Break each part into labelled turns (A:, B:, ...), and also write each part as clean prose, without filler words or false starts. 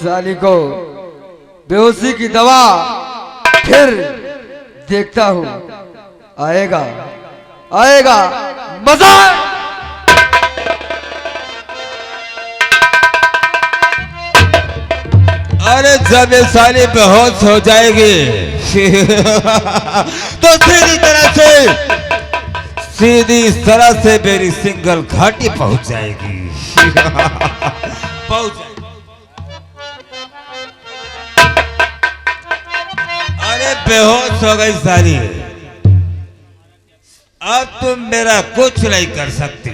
A: साली को बेहोशी की दवा फिर देखता हूँ, आएगा आएगा मजा।
B: अरे जब ये साली बेहोश हो जाएगी तो सीधी तरह से मेरी सिंगल घाटी पहुंच जाएगी। पहुंच जाएगी। अरे बेहोश हो गई साली, अब तुम मेरा कुछ नहीं कर सकती।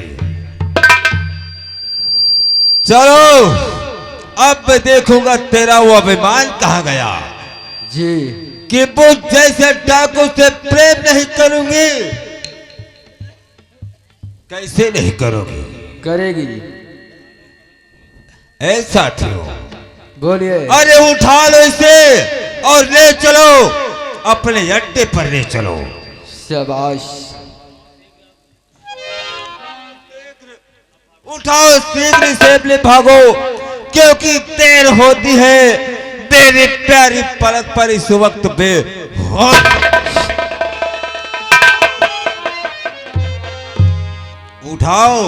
B: चलो अब मैं देखूंगा तेरा वो अभिमान कहां गया
A: जी,
B: कि मुझ जैसे डाकू से प्रेम नहीं करूंगी। कैसे नहीं करोगी?
A: करेगी।
B: ऐसा क्यों?
A: बोलिए।
B: अरे उठा लो इसे और ले चलो, अपने अड्डे पर ले चलो।
A: शाबाश।
B: उठाओ शीघ्र से भागो, क्योंकि देर होती है मेरी प्यारी पलक पर इस वक्त उठाओ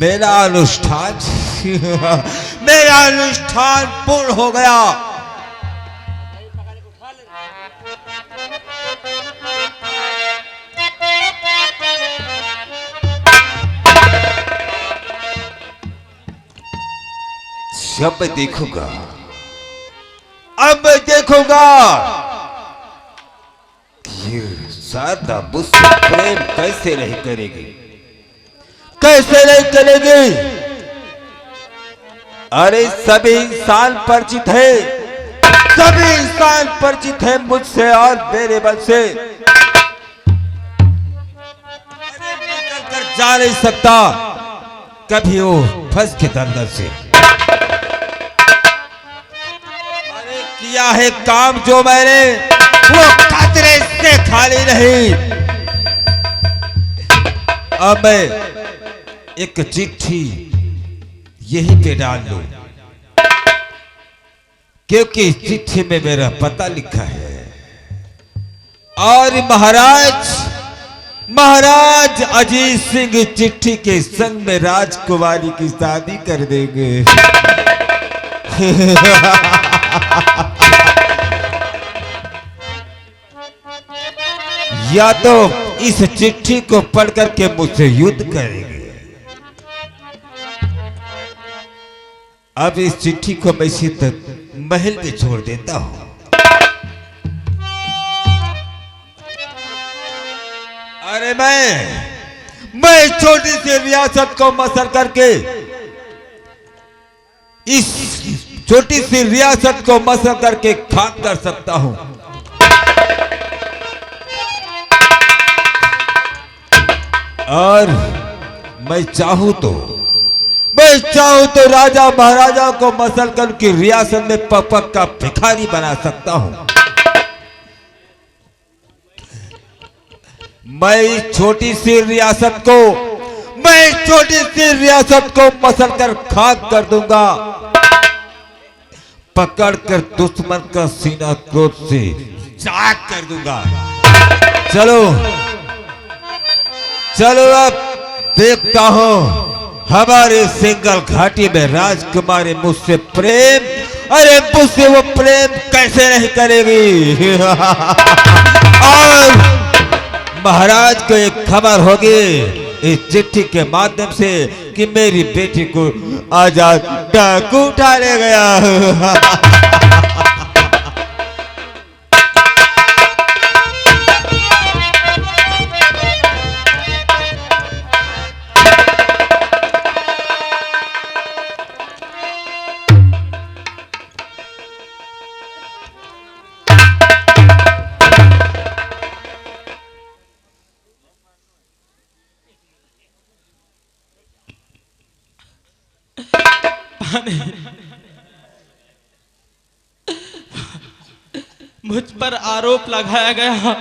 B: मेरा अनुष्ठान मेरा अनुष्ठान पूर्ण हो गया। अब मैं देखूंगा, अब मैं देखूंगा ये शारदा मुझसे प्रेम कैसे नहीं करेगी, कैसे नहीं करेगी। अरे सभी इंसान परिचित है, सभी इंसान परिचित है मुझसे और मेरे बल से। अरे निकल कर जा नहीं सकता कभी वो फंस के अंदर से। किया है काम जो मैंने, वो खतरे से खाली नहीं। अब मैं एक चिट्ठी यहीं पे डाल दूं, क्योंकि इस चिट्ठी में मेरा पता लिखा है और महाराज अजीत सिंह चिट्ठी के संग में राजकुमारी की शादी कर देंगे। या तो इस चिट्ठी को पढ़ करके मुझसे युद्ध करेंगे। अब इस चिट्ठी को मैं सीधे महल में छोड़ देता हूं। अरे मैं छोटी सी रियासत को मसल करके इस छोटी सी रियासत को मसल करके खाक कर सकता हूं। और मैं चाहूं तो राजा महाराजा को मसल कर उनकी रियासत में पपक का भिखारी बना सकता हूं। मैं इस छोटी सी रियासत को मसल कर खाक कर दूंगा, पकड़कर दुश्मन का सीना क्रोध से चाक कर दूंगा। चलो अब देखता हूं हमारे सिंगल घाटी में राजकुमारी मुझसे प्रेम, अरे मुझसे वो प्रेम कैसे नहीं करेगी। और महाराज को एक खबर होगी इस चिट्ठी के माध्यम से कि मेरी बेटी को आजाद डाकू उठा ले गया।
C: मुझ पर आरोप लगाया गया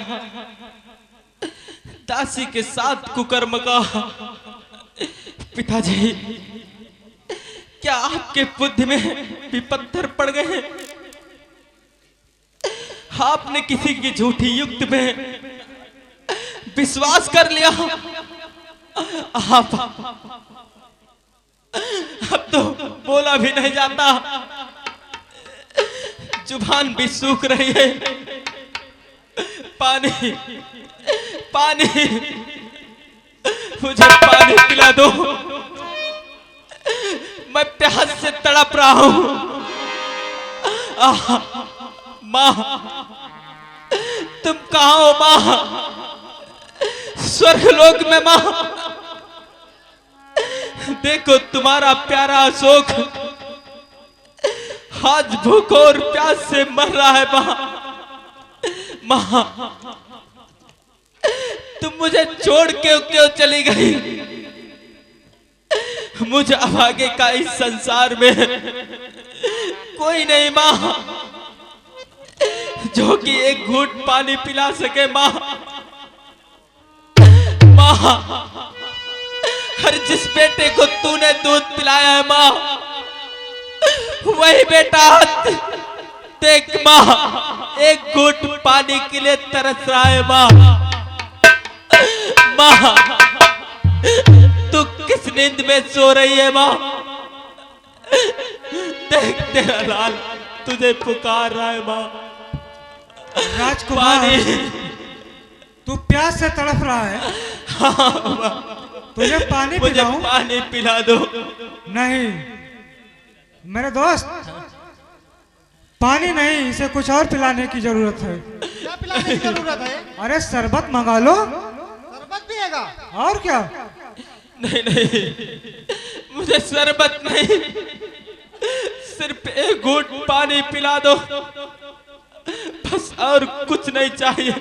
C: दासी के साथ कुकर्म का। पिताजी क्या आपके बुद्धि में भी पत्थर पड़ गए हैं? आपने किसी की झूठी युक्ति में विश्वास कर लिया। आप अब तो बोला भी नहीं जाता, जुबान भी सूख रही है। पानी पानी, मुझे पानी पिला दो, मैं प्यास से तड़प रहा हूं। माँ, तुम कहाँ हो माँ? स्वर्गलोक में माँ, देखो तुम्हारा प्यारा अशोक आज भूख और प्यास से मर रहा है। माँ, माँ, तुम मुझे छोड़ के क्यों चली गई? मुझे अब आगे का इस संसार में कोई नहीं माँ, जो कि एक घूंट पानी पिला सके। माँ, माँ, हर जिस बेटे को तूने दूध पिलाया है माँ, वही बेटा देख माँ, एक घूंट पानी के लिए तरस रहा है। माँ, माँ, तू किस नींद में सो रही है माँ? देख तेरा लाल तुझे पुकार रहा है माँ।
D: राजकुमार, तू प्यास से तड़प रहा है।
C: हाँ,
D: तुझे पानी
C: मुझे
D: पिलाऊं?
C: पानी पिला दो।
D: नहीं मेरे दोस्त, पानी नहीं, इसे कुछ और पिलाने की जरूरत है।
E: क्या पिलाने की जरूरत है?
D: अरे शरबत मंगा लो।
E: शरबत पिएगा?
D: और क्या?
C: नहीं नहीं, मुझे शरबत नहीं, सिर्फ एक घूंट पानी पिला दो, बस और कुछ नहीं चाहिए।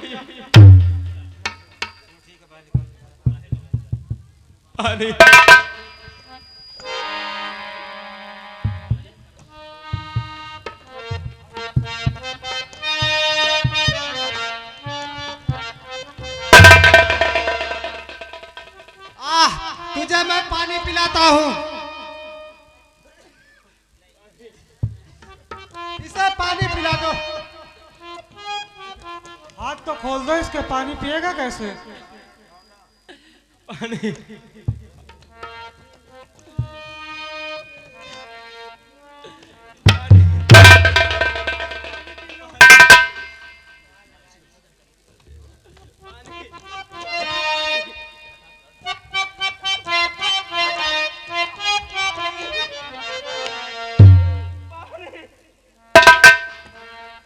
C: पानी।
E: तुझे मैं पानी पिलाता हूँ। इसे पानी पिला दो।
D: हाथ तो खोल दो इसके, पानी पिएगा कैसे?
C: पानी।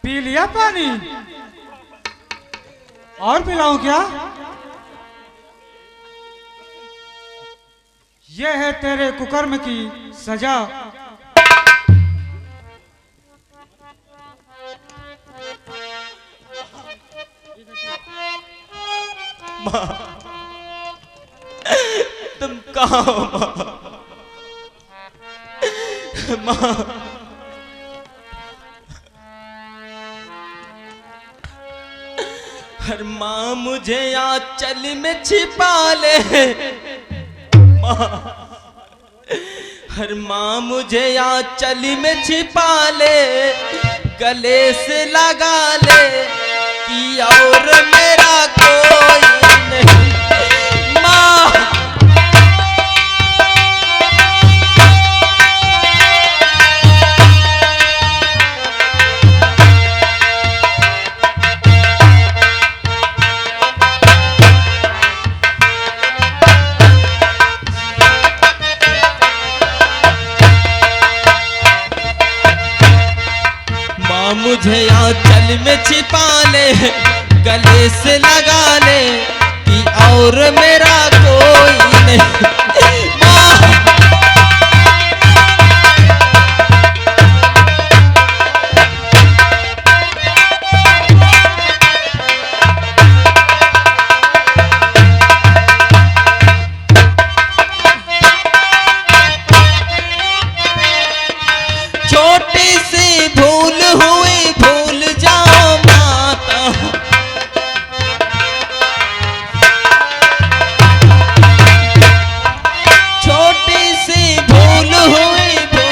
D: पी लिया पानी? और पिलाऊं क्या? यह है तेरे कुकर्म की सजा।
C: माँ, तुम कहाँ हो माँ? माँ, हर माँ मुझे आंचल में छिपा ले। माँ, हर माँ मुझे आंचल में छिपा ले, गले से लगा ले कि और मेरा कोई नहीं। माँ, मुझे आंचल में छिपा ले, गले से लगा ले कि और मेरा कोई नहीं। छोटी सी भूल हुई, भूल जाओ माता। छोटी सी भूल हुई, भूल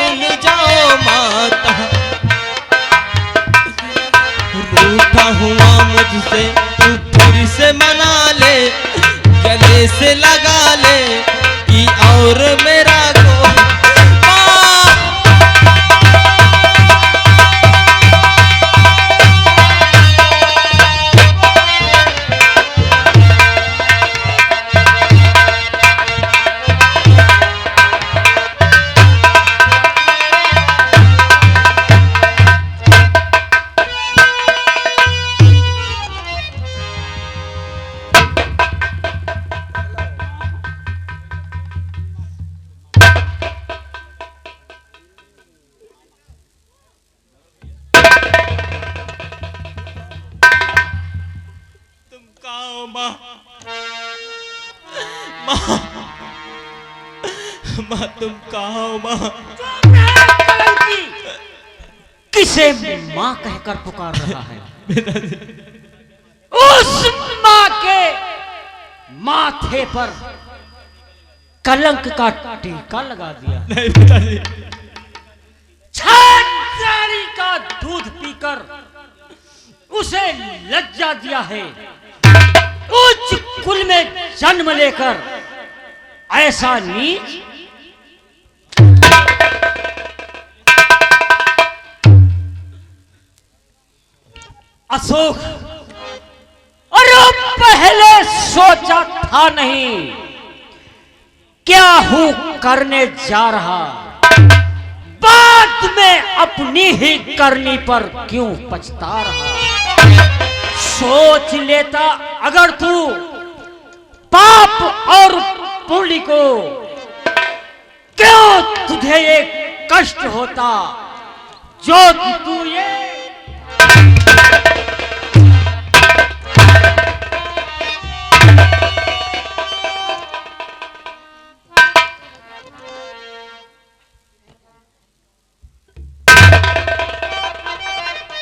C: माँ तुम कहाँ हो माँ?
F: किसे माँ कहकर पुकार रहा है? उस माँ के माथे पर कलंक का टीका लगा दिया।
C: नहीं पिताजी।
F: छात्राणी का दूध पीकर उसे लज्जा दिया है। उच्च कुल में जन्म लेकर ऐसा नीच अशोक, अरे पहले सोचा था नहीं क्या हूं करने जा रहा, बाद में अपनी ही करनी पर क्यों पछता रहा। सोच लेता अगर तू पाप और पुण्य को, क्यों तुझे ये कष्ट होता जो तू ये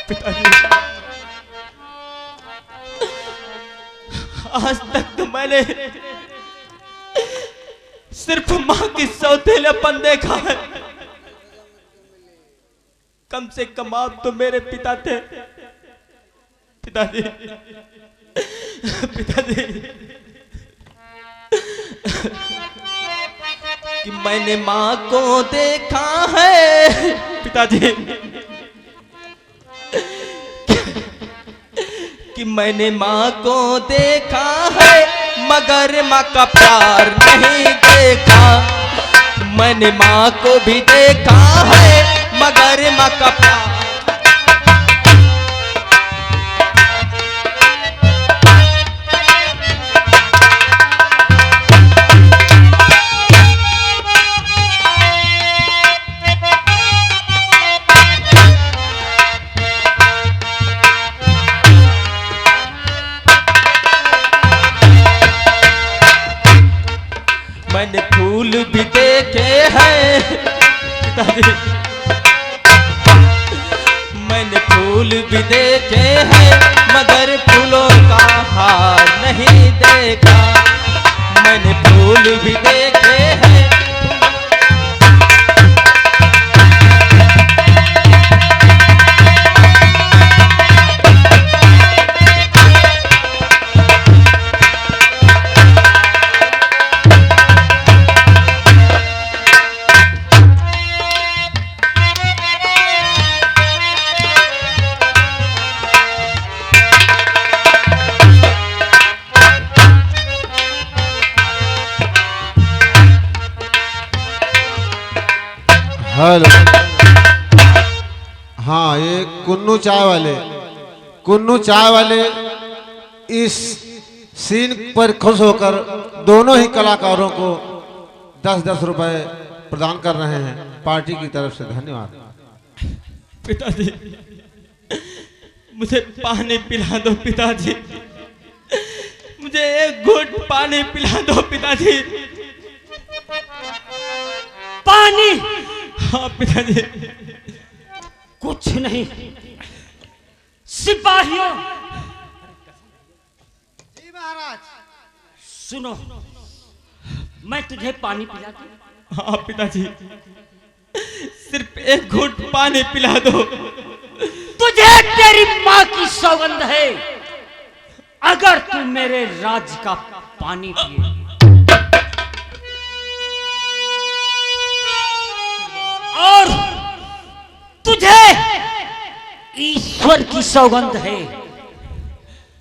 C: पिताजी आज तक तो मैंने सिर्फ माँ की सौतेलापन देखा है। कम से कम आप तो मेरे पिता थे। पिताजी पिताजी कि मैंने माँ को देखा है पिताजी, कि मैंने माँ को देखा है मगर माँ का प्यार नहीं देखा। मैंने माँ को भी देखा है मगर माँ का प्यार। मैंने फूल भी देखे हैं पिताजी, मैंने फूल भी देखे हैं मगर फूलों का हार नहीं देखा। मैंने फूल भी देखे हैं।
G: हेलो, हाँ ये कुन्नू चाय वाले इस सीन पर खुश होकर दोनों ही कलाकारों को 10-10 रुपए प्रदान कर रहे हैं पार्टी की तरफ से। धन्यवाद।
C: पिताजी मुझे पानी पिला दो पिताजी, मुझे एक घूंट पानी पिला दो पिताजी।
F: पानी?
C: हाँ पिताजी।
F: कुछ नहीं, सिपाहियों
E: जी महाराज।
F: सुनो, मैं तुझे पानी पिला दूं?
C: हाँ पिताजी, सिर्फ एक घूंट पानी पिला दो।
F: तुझे तेरी माँ की सौगंध है, अगर तू मेरे राज्य का पानी पिए और तुझे ईश्वर की सौगंध है,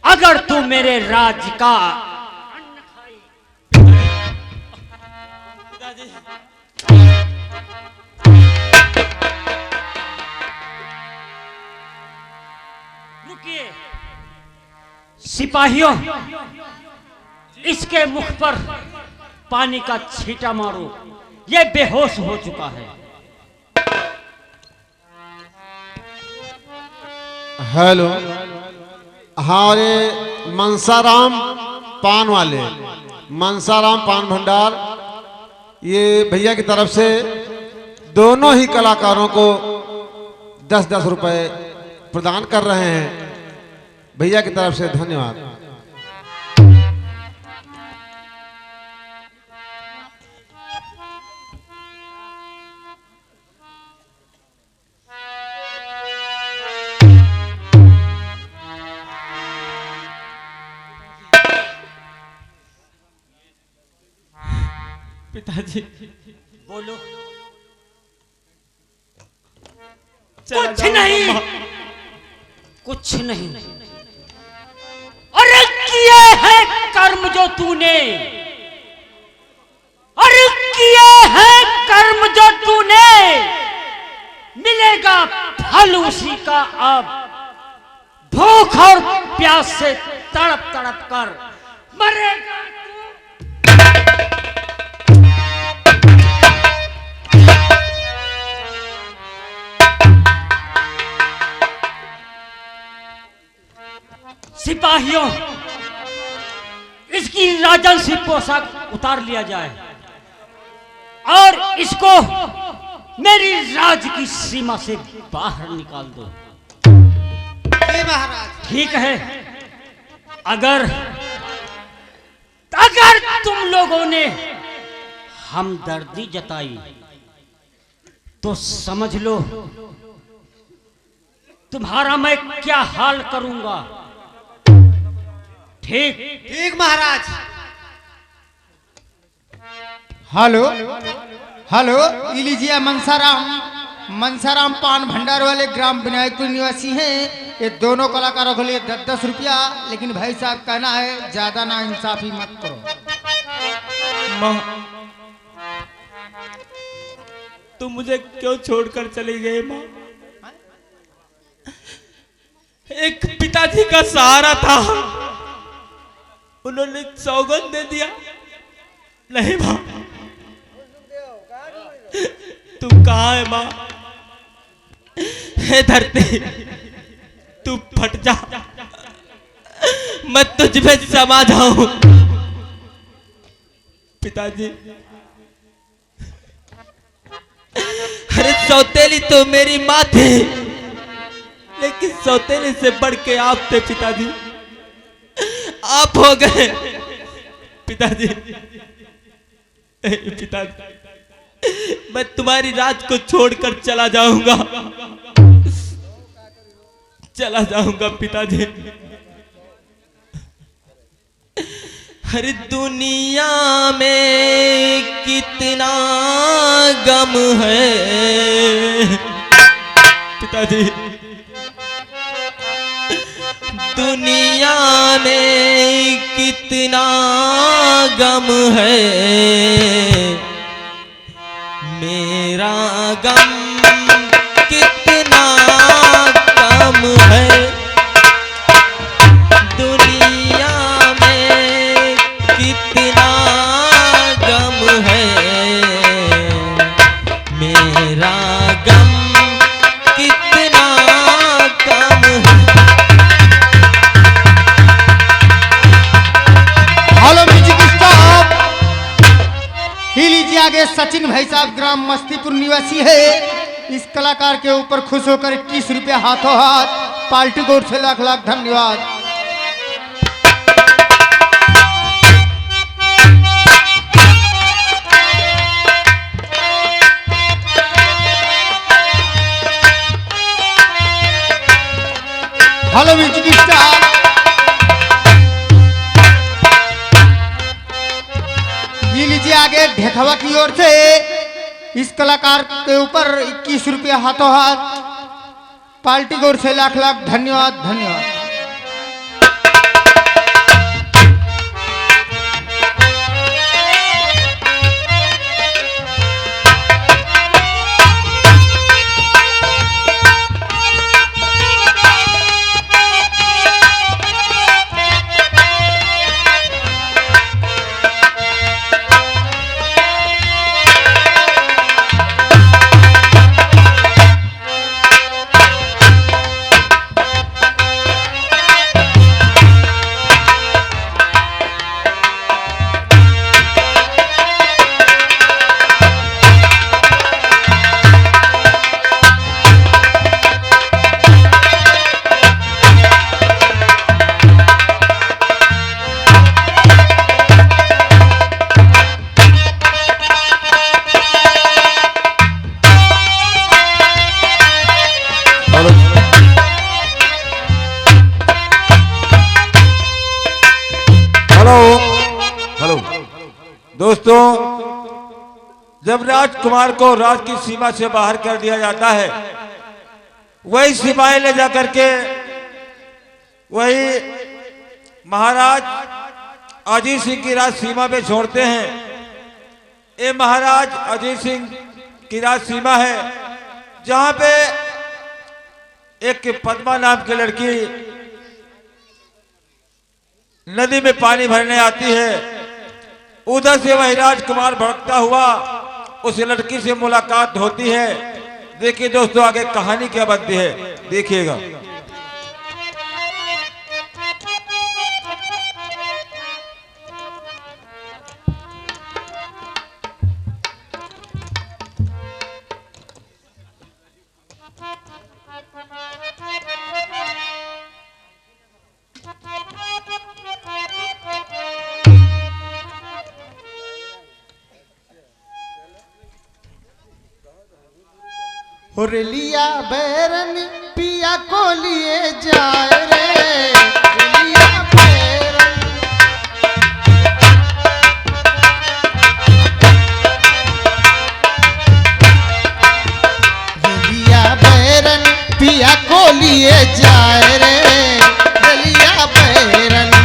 F: अगर तू मेरे राज्य का अन्न खाए। रुकिए सिपाहियों, इसके मुख पर पानी का छींटा मारो, ये बेहोश हो चुका है।
G: हेलो, हाँ रे मनसाराम पान वाले, मनसाराम पान भंडार, ये भैया की तरफ से दोनों ही कलाकारों को 10-10 रुपए प्रदान कर रहे हैं। भैया की तरफ से धन्यवाद।
C: पिताजी
F: बोलो।
C: चला
F: कुछ
C: जाओ
F: नहीं,
C: मम्मा।
F: कुछ नहीं। अरे किए हैं कर्म जो तूने, अरे किए हैं कर्म जो तूने, मिलेगा फल उसी का। अब भूख और प्यास से तड़प तड़प कर मरेगा तू। सिपाहियों, इसकी राजन सी पोशाक उतार लिया जाए और इसको मेरी राज की सीमा से बाहर निकाल दो।
E: जी महाराज।
F: ठीक है, अगर अगर तुम लोगों ने हमदर्दी जताई तो समझ लो तुम्हारा मैं क्या हाल करूंगा। ठीक
E: ठीक महाराज। हेलो हेलो, ये लीजिए मनसाराम पान भंडार वाले ग्राम विनायकपुर निवासी हैं। ये दोनों कलाकारों के लिए 10-10 रुपया, लेकिन भाई साहब कहना है ज्यादा ना इंसाफी मत करो।
C: माँ, तुम मुझे क्यों छोड़कर चली गई माँ? एक पिताजी का सहारा था, उन्होंने सौगंध दे दिया। नहीं माँ, तू कहाँ है माँ? हे धरती, तू फट जा, मैं तुझ में समा जाऊं। पिताजी, अरे सौतेली तो मेरी माँ थी, लेकिन सौतेली से बढ़ के आप थे पिताजी। आप हो गए पिताजी। पिताजी, मैं तुम्हारी राज को छोड़कर चला जाऊंगा, चला जाऊंगा पिताजी। हर दुनिया में कितना गम है पिताजी, दुनिया में कितना गम है, मेरा गम कितना कम है। दुनिया में कितना गम है, मेरा गम कितना कम है।
E: Hello music stop. ही लीजिए आगे सचिन भाई साहब ग्राम मस्तीपुर निवासी है। इस कलाकार के ऊपर खुश होकर 21 रुपये हाथों हाथ पार्टी को ओर से लाख लाख धन्यवाद। Hello music star. ये लीजिए आगे ढेखवा की ओर से इस कलाकार के ऊपर 21 रुपये हाथों हाथ पार्टी की ओर से लाख लाख धन्यवाद धन्यवाद।
B: जब राजकुमार को राज की सीमा से बाहर कर दिया जाता है, वही सिपाही ले जाकर के वही महाराज अजीत सिंह की राज सीमा पे छोड़ते हैं। ये महाराज अजीत सिंह की राज सीमा है, जहां पे एक पद्मा नाम की लड़की नदी में पानी भरने आती है। उधर से वही राजकुमार भड़कता हुआ उस लड़की से मुलाकात होती है। देखिए दोस्तों, आगे कहानी क्या बनती है, देखिएगा।
E: और लिया बैरन पिया को लिए जाए रे, लिया बैरन। लिया बैरन पिया को लिए जाए रे, लिया बैरन।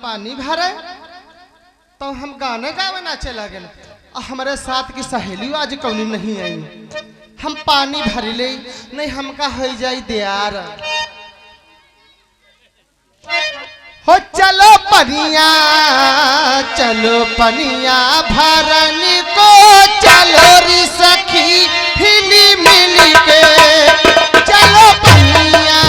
E: पानी भरे तो हम गाने गावे नाचे लगे। हमारे साथ की सहेली आज कौनी नहीं आई, हम पानी भर ले नहीं हमका हो जाई दियार। हो चलो पनिया, चलो पनिया भरनी को, चलो री सखी हिली मिली के, चलो पनिया।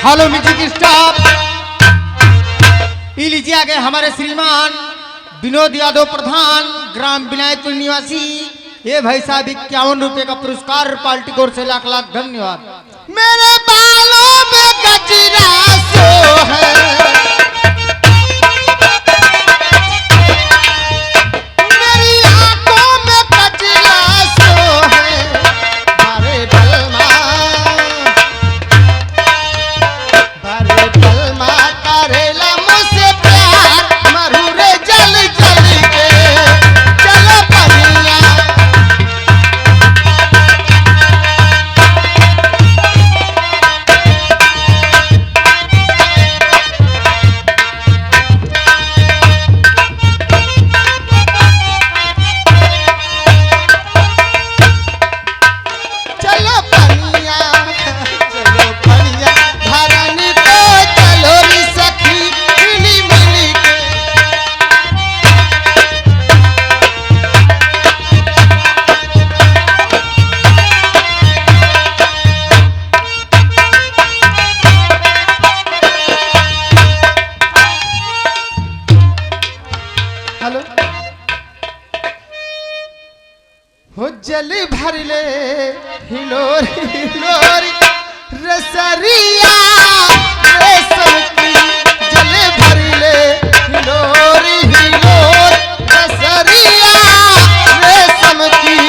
E: हेलो म्यूजिक स्टाफ, ये लीजिए आ गए हमारे श्रीमान विनोद यादव प्रधान, ग्राम विनायकपुर निवासी। ये भाई साहब 51 रुपए का पुरस्कार पार्टी की ओर से लाख लाख धन्यवाद। मेरे बालों में गजरा सो है, मेरी आंखों में गजरा सो है, बारे बलमा करेला मुझसे प्यार, मरू रे जल जल के चल पनिया। चलो पनिया, चलो पनिया, धरनी पे चलो री सखी, मिली मिली के। हेलो, हो जल भर ले हिलोरी हिलोरी रसरिया रेशम की, जल भर ले हिलोरी हिलोरी रसरिया रेशम की।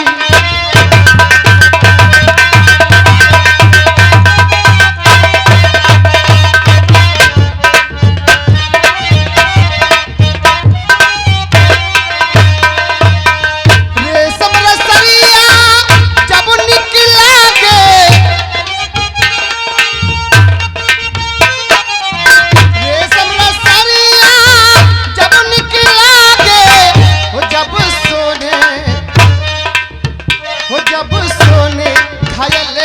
E: रेशम रसरिया जब निकला गे, रेशम रसरिया जब निकला गे, वो जब सोने घायल